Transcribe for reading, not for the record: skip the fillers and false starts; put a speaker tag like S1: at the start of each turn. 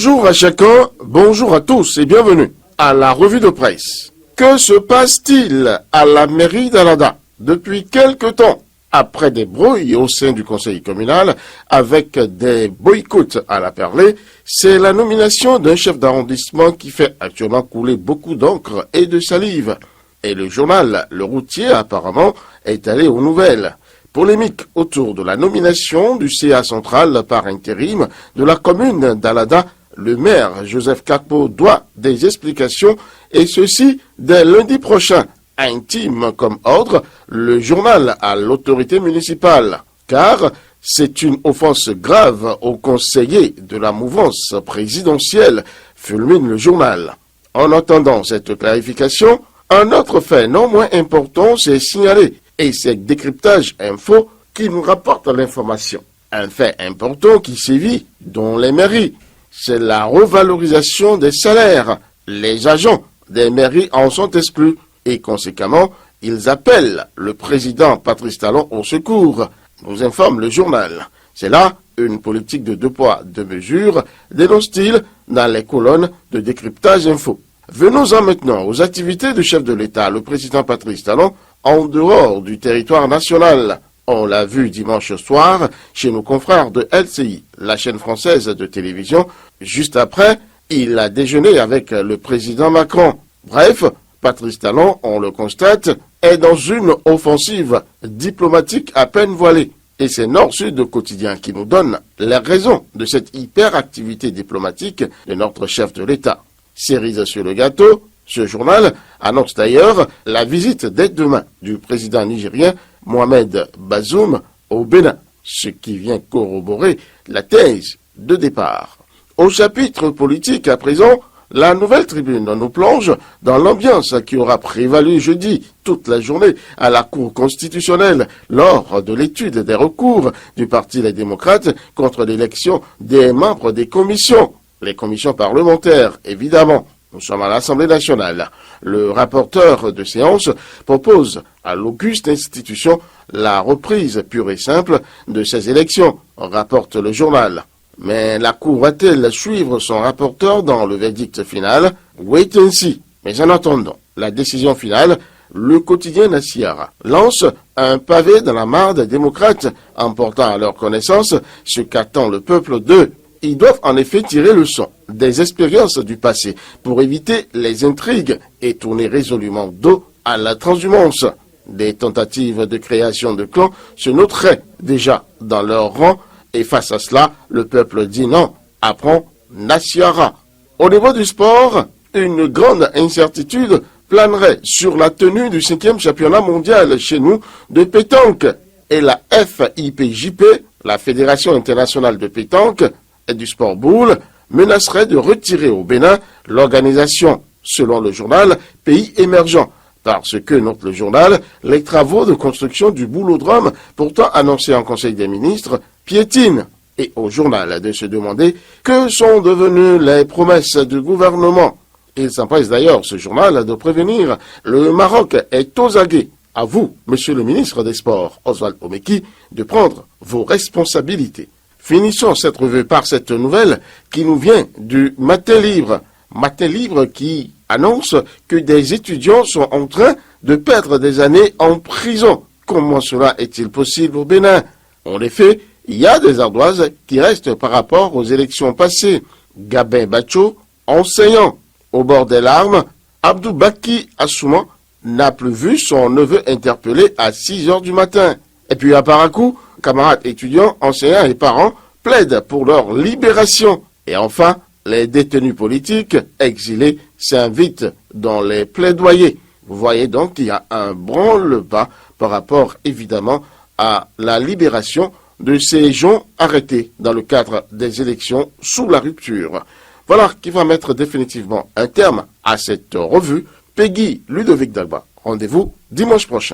S1: Bonjour à chacun, bonjour à tous et bienvenue à la revue de presse. Que se passe-t-il à la mairie d'Alada depuis quelque temps? Après des brouilles au sein du conseil communal, avec des boycotts à la perlée, c'est la nomination d'un chef d'arrondissement qui fait actuellement couler beaucoup d'encre et de salive. Et le journal Le Routier, apparemment, est allé aux nouvelles. Polémique autour de la nomination du CA central par intérim de la commune d'Alada. Le maire Joseph Kakpo doit des explications, et ceci dès lundi prochain. Intime comme ordre le journal à l'autorité municipale, car c'est une offense grave aux conseillers de la mouvance présidentielle, fulmine le journal. En attendant cette clarification, un autre fait non moins important s'est signalé, et c'est Décryptage Info qui nous rapporte l'information. Un fait important qui sévit dans les mairies, c'est la revalorisation des salaires. Les agents des mairies en sont exclus. Et conséquemment, ils appellent le président Patrice Talon au secours, nous informe le journal. C'est là une politique de 2 poids, 2 mesures, dénonce-t-il dans les colonnes de Décryptage Info. Venons-en maintenant aux activités du chef de l'État, le président Patrice Talon, en dehors du territoire national. On l'a vu dimanche soir chez nos confrères de LCI, la chaîne française de télévision. Juste après, il a déjeuné avec le président Macron. Bref, Patrice Talon, on le constate, est dans une offensive diplomatique à peine voilée. Et c'est Nord-Sud Quotidien qui nous donne les raisons de cette hyperactivité diplomatique de notre chef de l'État. Cerise sur le gâteau, ce journal annonce d'ailleurs la visite dès demain du président nigérien Mohamed Bazoum au Bénin, ce qui vient corroborer la thèse de départ. Au chapitre politique à présent, la Nouvelle Tribune nous plonge dans l'ambiance qui aura prévalu jeudi toute la journée à la Cour constitutionnelle lors de l'étude des recours du Parti Les Démocrates contre l'élection des membres des commissions. Les commissions parlementaires, évidemment. Nous sommes à l'Assemblée nationale. Le rapporteur de séance propose à l'auguste institution la reprise pure et simple de ces élections, rapporte le journal. Mais la Cour va-t-elle suivre son rapporteur dans le verdict final? Wait and see. Mais en attendant la décision finale, le quotidien Nassiara lance un pavé dans la mare des démocrates en portant à leur connaissance ce qu'attend le peuple d'eux. Ils doivent en effet tirer le leçon des expériences du passé pour éviter les intrigues et tourner résolument dos à la transhumance. Des tentatives de création de clans se noteraient déjà dans leur rang. Et face à cela, le peuple dit non, apprend Nassiara. Au niveau du sport, une grande incertitude planerait sur la tenue du 5e championnat mondial chez nous de pétanque. Et la FIPJP, la Fédération internationale de pétanque et du sport boule, menacerait de retirer au Bénin l'organisation, selon le journal Pays émergent. Parce que, note le journal, les travaux de construction du boulodrome, pourtant annoncés en Conseil des ministres, piétinent. Et au journal de se demander que sont devenues les promesses du gouvernement. Il s'empresse d'ailleurs, ce journal, de prévenir le Maroc est aux aguets. À vous, monsieur le ministre des Sports, Oswald Omeki, de prendre vos responsabilités. Finissons cette revue par cette nouvelle qui nous vient du Matin Libre. Matin Libre qui annonce que des étudiants sont en train de perdre des années en prison. Comment cela est-il possible au Bénin? En effet, il y a des ardoises qui restent par rapport aux élections passées. Gabin Bacho, enseignant. Au bord des larmes, Abdou Baki Assouman n'a plus vu son neveu interpellé à 6 heures du matin. Et puis à Parakou, camarades étudiants, enseignants et parents plaident pour leur libération. Et enfin, les détenus politiques exilés s'invitent dans les plaidoyers. Vous voyez donc qu'il y a un branle-bas par rapport évidemment à la libération de ces gens arrêtés dans le cadre des élections sous la rupture. Voilà qui va mettre définitivement un terme à cette revue. Peggy Ludovic Dalba. Rendez-vous dimanche prochain.